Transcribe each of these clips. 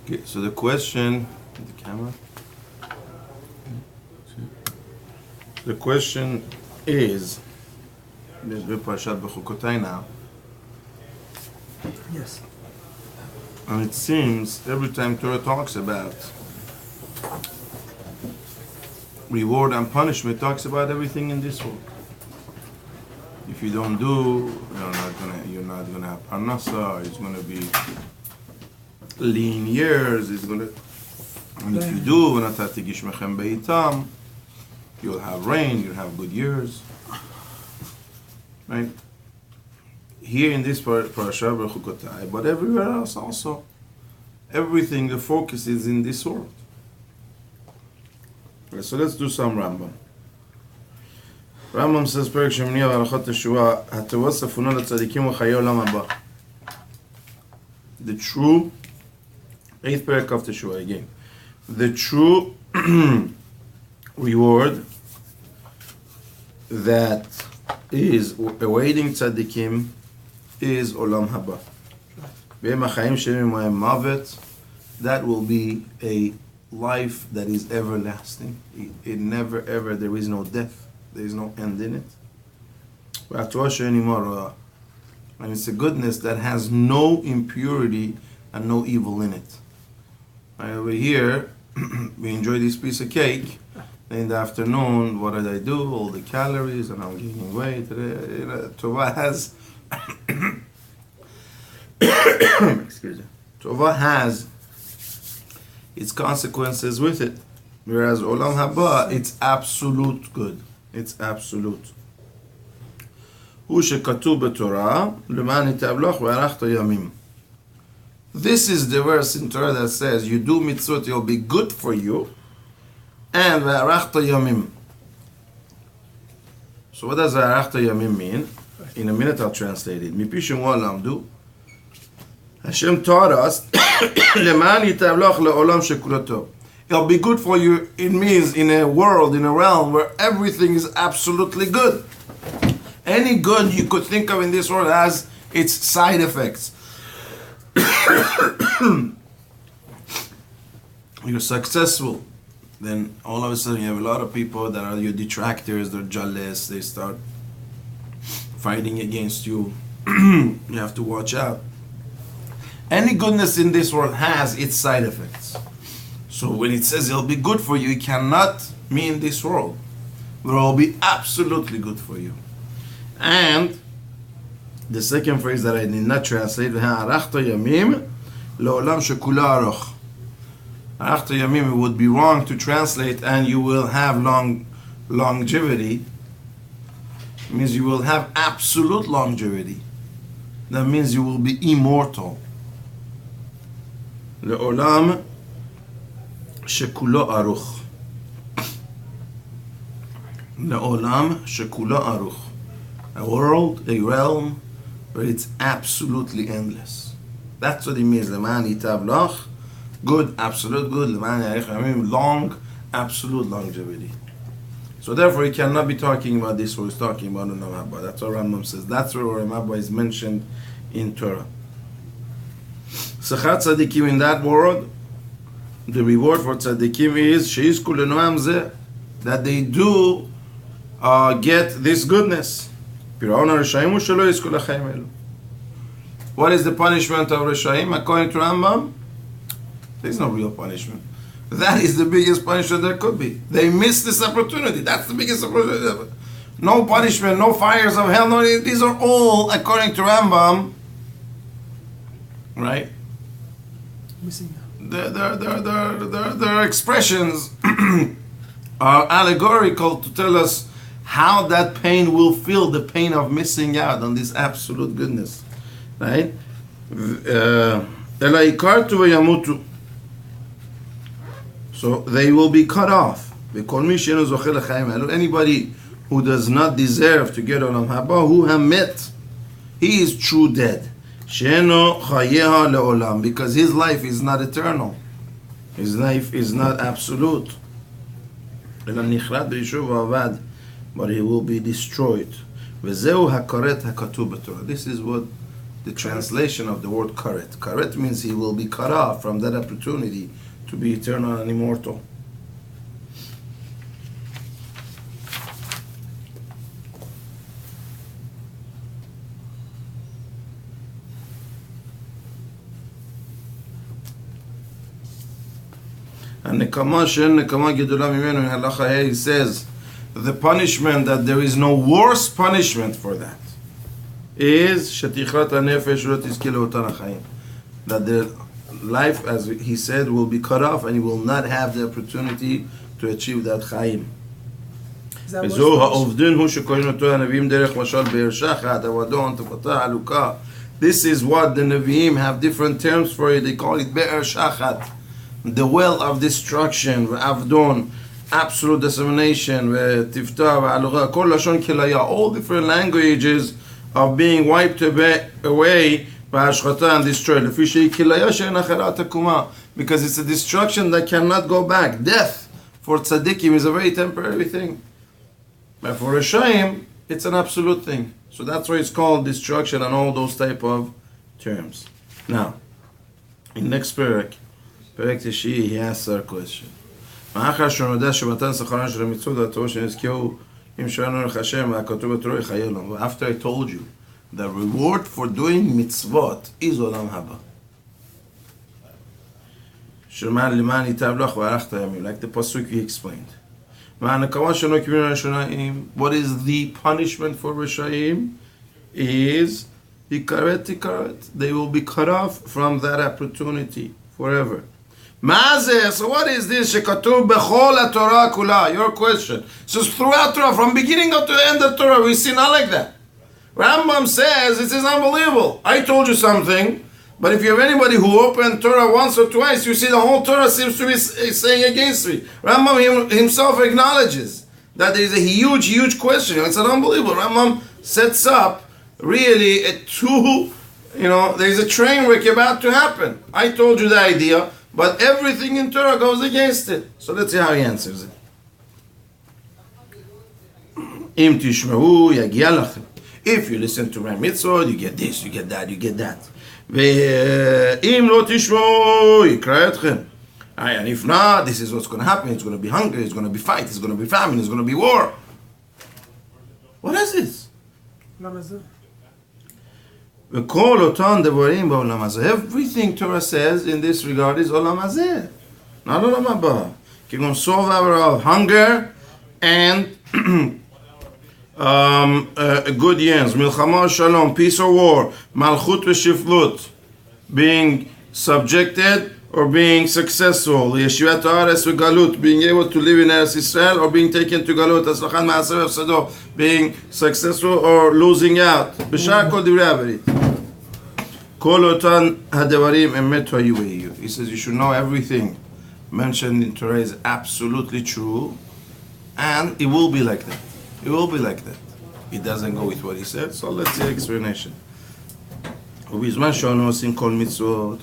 Okay, so the question, the camera. The question is, there's Parashat Bechukotai now. Yes. And it seems every time Torah talks about reward and punishment, it talks about everything in this world. If you don't do, you're not gonna have parnasa. It's gonna be lean years. It's gonna, and if you do, you'll have rain. You'll have good years. Right? Here in this parasha, but everywhere else also, everything, the focus is in this world. Okay, so let's do some Rambam. Rambam says, פרק שמיני בהלכות תשובה, התורה ספונה לצדיקים וחיי עולם הבא. The true, 8th parak of Teshuvah again. The true reward that is awaiting tzaddikim is Olam Haba. That will be a life that is everlasting. It never ever, there is no death. There is no end in it. And it's a goodness that has no impurity and no evil in it. Right, over here, we enjoy this piece of cake. In the afternoon, what did I do? All the calories, and I'm gaining weight. Tova has, excuse me. Tova has its consequences with it, whereas Olam Haba, it's absolute good. It's absolute. This is the verse in Torah that says, you do mitzvot, it'll be good for you. And ve'arachta yamim. So what does ve'arachta yamim mean? In a minute I'll translate it. Mipishim wa'lamdu. Hashem taught us, le'man yitavloch le'olam shekuloto. It'll be good for you. It means in a world, in a realm where everything is absolutely good. Any good you could think of in this world has its side effects. You're successful. Then all of a sudden you have a lot of people that are your detractors, they're jealous, they start fighting against you. You have to watch out. Any goodness in this world has its side effects. So when it says it'll be good for you, it cannot mean this world. It will be absolutely good for you. And the second phrase that I did not translate, Arachta Yamim Le'olam Shekula Aroch. After Yamim, it would be wrong to translate, and you will have longevity. It means you will have absolute longevity. That means you will be immortal. Le'olam shekulo aruch. Le'olam shekulo aruch. A world, a realm, where it's absolutely endless. That's what it means. Le'man itav lach. Good, absolute good, long, absolute longevity. So therefore, he cannot be talking about this, or he's talking about Olam Haba. That's what Rambam says. That's where Olam Haba is mentioned in Torah. Sechat tzaddikim in that world, the reward for tzaddikim is sheizku lenoam zeh, that they do get this goodness. What is the punishment of Reshaim according to Rambam? There's no real punishment. That is the biggest punishment there could be. They missed this opportunity. That's the biggest opportunity ever. No punishment, no fires of hell. No, these are all, according to Rambam, right? Missing out. Their expressions are allegorical to tell us how that pain will feel, the pain of missing out on this absolute goodness, right? So they will be cut off. Anybody who does not deserve to get Olam Haba, who hamet, he is true dead. Because his life is not eternal. His life is not absolute. But he will be destroyed. This is what the translation of the word karet. Karet means he will be cut off from that opportunity to be eternal and immortal. And Nekama Shen Nekama Gedula Mimenu in Halacha Hey, he says the punishment, that there is no worse punishment for that, is Shetichrat HaNefesh Lo Tizke Leotan HaChaim, that the life, as he said, will be cut off and he will not have the opportunity to achieve that Chaim. וזו העובדין הוא שקוראים אותו הנביאים דרך משל באר שחת, אבדון, תפתה, עלוקה. This is what the Nevi'im have different terms for it. They call it Be'er Shachat, the well of destruction, Avdon, absolute dissemination, Tifta, Aluga, Kol Lashon Kilaya, all different languages of being wiped away by Ashchata and destroyed. Because it's a destruction that cannot go back. Death for tzaddikim is a very temporary thing. But for Rishayim, it's an absolute thing. So that's why it's called destruction and all those type of terms. Now, in next parak, Perek Tishi, he asks our question. After I told you, the reward for doing mitzvot is Olam Haba. Like the pasuk he explained. What is the punishment for Rishayim? Is Tikaret. They will be cut off from that opportunity forever. So what is this? Shekatuv bechol Torah kula. Your question. So throughout Torah, from beginning up to the end of Torah, we see not like that. Rambam says this is unbelievable. I told you something, but if you have anybody who opened Torah once or twice, you see the whole Torah seems to be saying against me. Rambam himself acknowledges that there is a huge, huge question. It's an unbelievable. Rambam sets up really there is a train wreck about to happen. I told you the idea, but everything in Torah goes against it. So let's see how he answers it. Im tishmehu yagia lachem. If you listen to my mitzvot, you get this, you get that, you get that. Ve'im lo tishmehu yikra etchem. And if not, this is what's going to happen. It's going to be hunger, it's going to be fight, it's going to be famine, it's going to be war. What is this? Everything Torah says in this regard is Olam Hazeh, not Olam Haba. You're going to solve our hunger and good years, Milchama Shalom, peace or war, Malchut v'Shiflut, being subjected or being successful, Yeshivat Haaretz v'Galut, being able to live in Eretz Yisrael or being taken to Galut, Aslachan Ma'aser V'Sado, being successful or losing out. B'shar kol divrei haverit. Kol otan hadevarim emet hayu v'hiyu. He says you should know everything mentioned in Torah is absolutely true, and it will be like that. It will be like that. It doesn't go with what he said, so let's see the explanation. When we do mitzvot,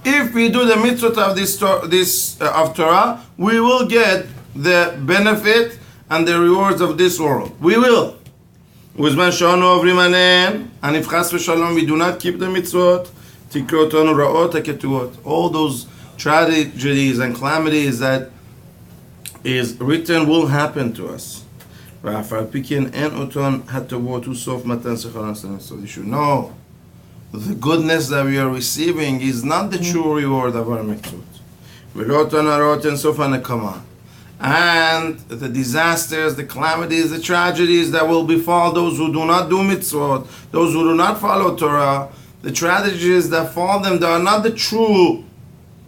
if we do the mitzvot of this of Torah, we will get the benefit and the rewards of this world. We will. And if chas v'shalom we do not keep the mitzvot, all those tragedies and calamities that is written will happen to us. So you should know the goodness that we are receiving is not the true reward of our mitzvot. And the disasters, the calamities, the tragedies that will befall those who do not do mitzvot, those who do not follow Torah, the tragedies that fall them, they are not the true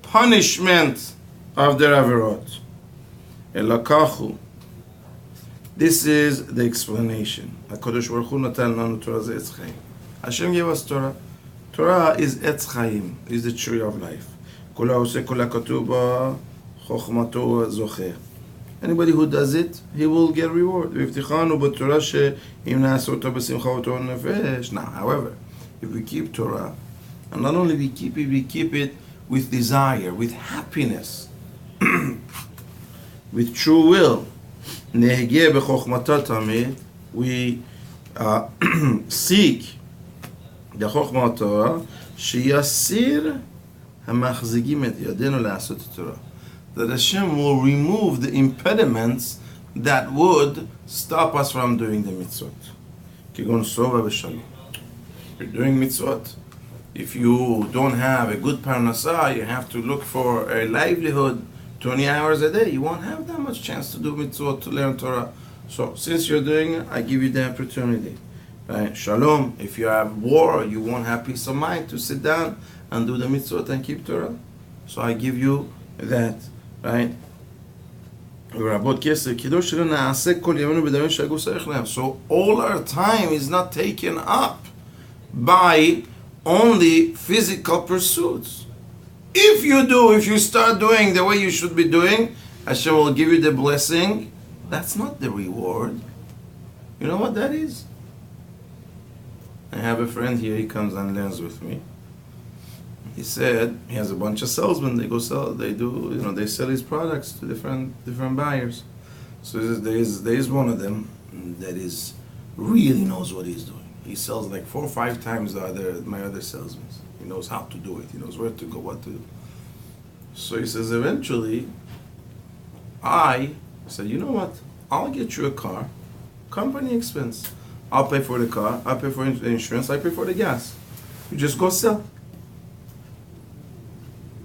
punishment of their averot. Elakachu. This is the explanation. HaKadosh Baruch Hu natan lanu Torah ze etz chaim. Hashem gave us Torah. Torah is etz chaim, is the tree of life. Kol ha'oseh kol ha'katuv ba chokhmato zocher. Anybody who does it, he will get reward. V'ivtichanu b'Torah she'im na'aseh oto b'simcha oto nefesh. Now, however, if we keep Torah, and not only we keep it with desire, with happiness, with true will, nehegeh b'chokhmata tamid, we seek the Chokhmah Torah, sheyasir hamachzigim et yadenu la'asot Torah. That Hashem will remove the impediments that would stop us from doing the mitzvot. Kigun sova v'shalom. You're doing mitzvot. If you don't have a good parnasah, you have to look for a livelihood 20 hours a day. You won't have that much chance to do mitzvot, to learn Torah. So since you're doing it, I give you the opportunity. Right? Shalom. If you have war, you won't have peace of mind to sit down and do the mitzvot and keep Torah. So I give you that. Right? So all our time is not taken up by only physical pursuits. If you start doing the way you should be doing, Hashem will give you the blessing. That's not the reward. You know what that is? I have a friend here, he comes and learns with me. He said he has a bunch of salesmen. They sell his products to different buyers. So there is one of them that is really knows what he's doing. He sells like 4 or 5 times my other salesmen. He knows how to do it. He knows where to go, what to do. So he says, eventually, I said, you know what? I'll get you a car, company expense. I'll pay for the car. I'll pay for the insurance. I pay for the gas. You just go sell.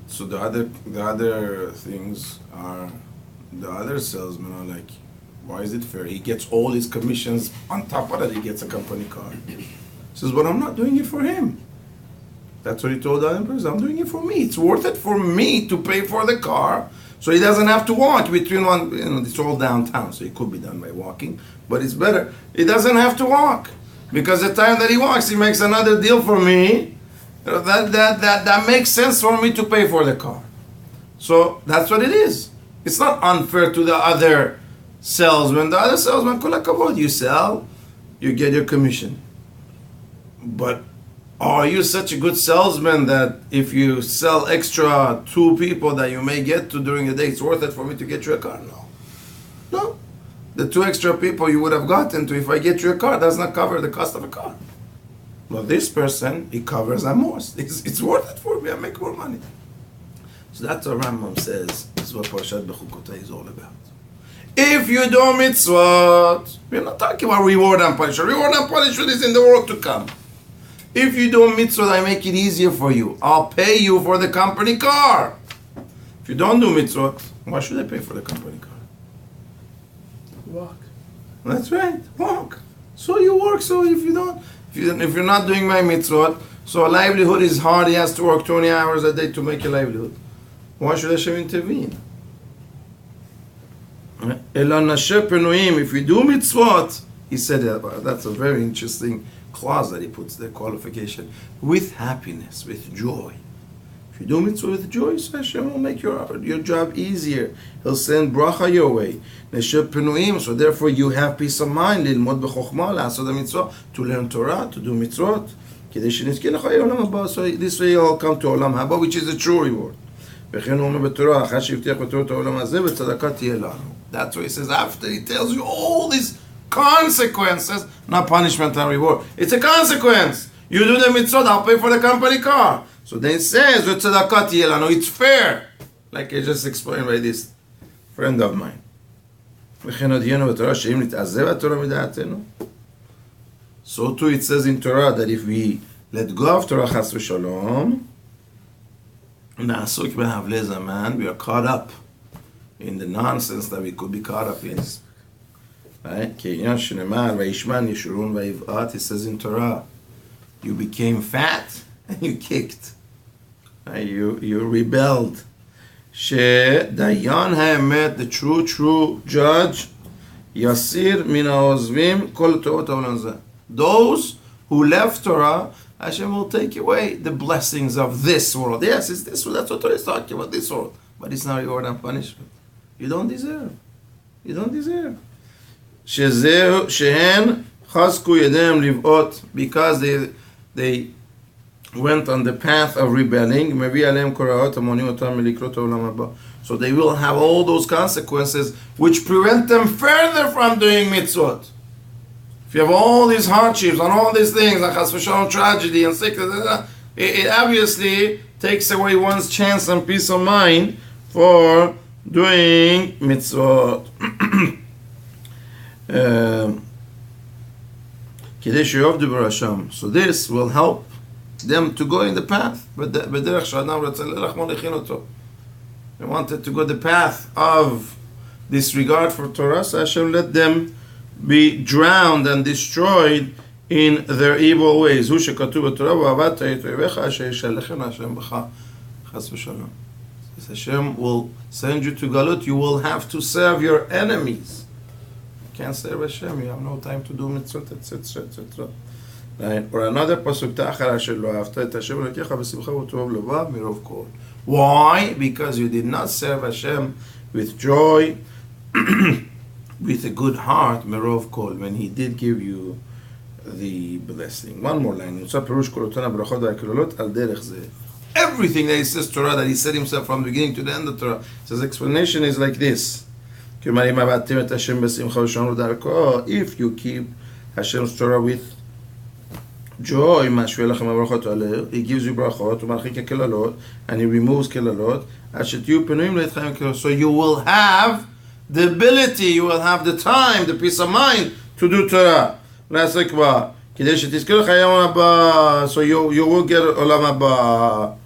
So the other things are, the other salesmen are like, why is it fair? He gets all his commissions. On top of that, he gets a company car. He says, but I'm not doing it for him. That's what he told the other person. I'm doing it for me. It's worth it for me to pay for the car, so he doesn't have to walk between one. It's all downtown, so it could be done by walking. But it's better. He doesn't have to walk, because the time that he walks, he makes another deal for me. That makes sense for me to pay for the car. So that's what it is. It's not unfair to the other salesman. The other salesman, kol hakavod, you sell, you get your commission. But are you such a good salesman that if you sell extra 2 people that you may get to during the day, it's worth it for me to get you a car? No. The 2 extra people you would have gotten to if I get you a car does not cover the cost of a car. But this person, it covers and more. It's worth it for me. I make more money. So that's what Rambam says. This is what Parashat Bechukotah is all about. If you do mitzvot, we're not talking about reward and punishment. Reward and punishment is in the world to come. If you do mitzvot, I make it easier for you. I'll pay you for the company car. If you don't do mitzvot, why should I pay for the company car? Walk. That's right. Walk. So you work. So if you're not doing my mitzvot, so a livelihood is hard. He has to work 20 hours a day to make a livelihood. Why should Hashem intervene? If we do mitzvot, he said that's a very interesting clause that he puts, the qualification, with happiness, with joy. If you do mitzvah with joy, so Hashem will make your job easier. He'll send bracha your way. So therefore you have peace of mind, to learn Torah, to do mitzvot. So this way you'll come to Olam Haba, which is the true reward. That's why he says, after he tells you all these consequences, not punishment and reward. It's a consequence. You do the mitzvot, I'll pay for the company car. So then it says, it's fair. Like I just explained by this friend of mine. So too it says in Torah that if we let go of Torah chas v'shalom, we are caught up in the nonsense that we could be caught up in. Right? It says in Torah, you became fat and you kicked. Right? You rebelled. Dayan ha'emet, the true judge, Yasir min ha'ozvim kol torot ha'olam hazeh. Those who left Torah, Hashem will take away the blessings of this world. Yes, it's this world. That's what Torah is talking about, this world. But it's not reward and punishment. You don't deserve. You don't deserve. Shehen chazku yedem livot, because they went on the path of rebelling. So they will have all those consequences which prevent them further from doing mitzvot. If you have all these hardships and all these things, and chas v'shalom tragedy and sickness, it obviously takes away one's chance and peace of mind for doing mitzvot. So this will help them to go in the path. They wanted to go the path of disregard for Torah, so Hashem let them be drowned and destroyed in their evil ways. Hashem will send you to Galut. You will have to serve your enemies. You can't serve Hashem. You have no time to do mitzvot, etc., etc. Right? Or another pasuk, why? Because you did not serve Hashem with joy, with a good heart, merov kol, when He did give you the blessing. One more line. Everything that He says Torah, that He said Himself from the beginning to the end of Torah, His explanation is like this. If you keep Hashem's Torah with joy, He gives you brachot, and He removes kelalot. So you will have the ability, you will have the time, the peace of mind to do Torah. So you will get olam haba.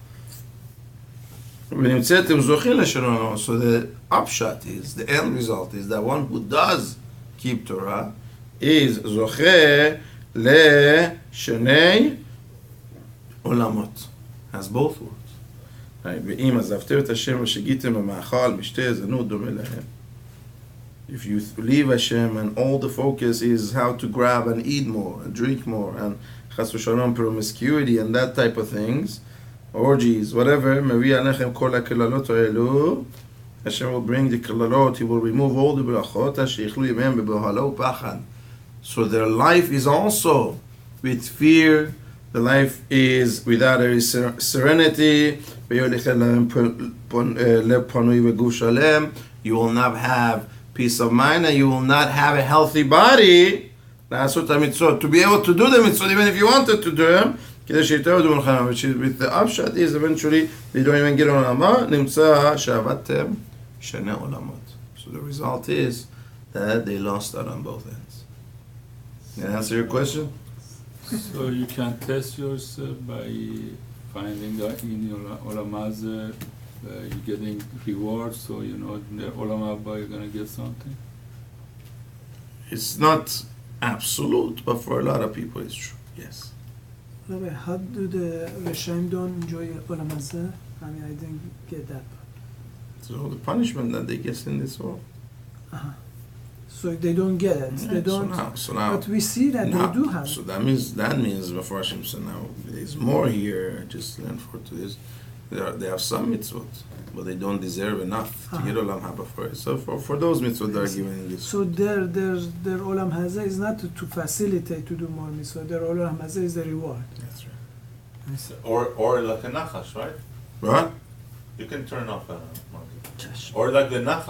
So the upshot is, the end result is that one who does keep Torah is zocheh le-shenei olamot, has both words. If you leave Hashem and all the focus is how to grab and eat more and drink more and chas v'shalom promiscuity and that type of things, orgies, whatever, Hashem will bring the kelalot, He will remove all the brachot. So their life is also with fear, the life is without a serenity. You will not have peace of mind, and you will not have a healthy body. To be able to do the mitzvot, even if you wanted to do them, which is with the upshot is eventually they don't even get on Amma. So the result is that they lost out on both ends. Can I answer your question? So you can test yourself by finding that in your Olam Hazeh, you're getting rewards, so you know in the Olam Haba you're going to get something? It's not absolute, but for a lot of people it's true, yes. Rabbi, how do the Reshaim don't enjoy Olam Hazeh? I mean, I didn't get that. So the punishment that they get in this world. So they don't get it. Yeah, they don't. So now, but we see that they do have. So that means before Hashem. So now there's more here. Just learn for to this. They have some mitzvot, but they don't deserve enough to get olam haba for it. So for those mitzvot that are given in this. So their olam hazeh is not to facilitate to do more mitzvot. Their olam hazeh is the reward. That's right. Or like a nachash, right? What? You can turn off a monkey. Or like the nachash.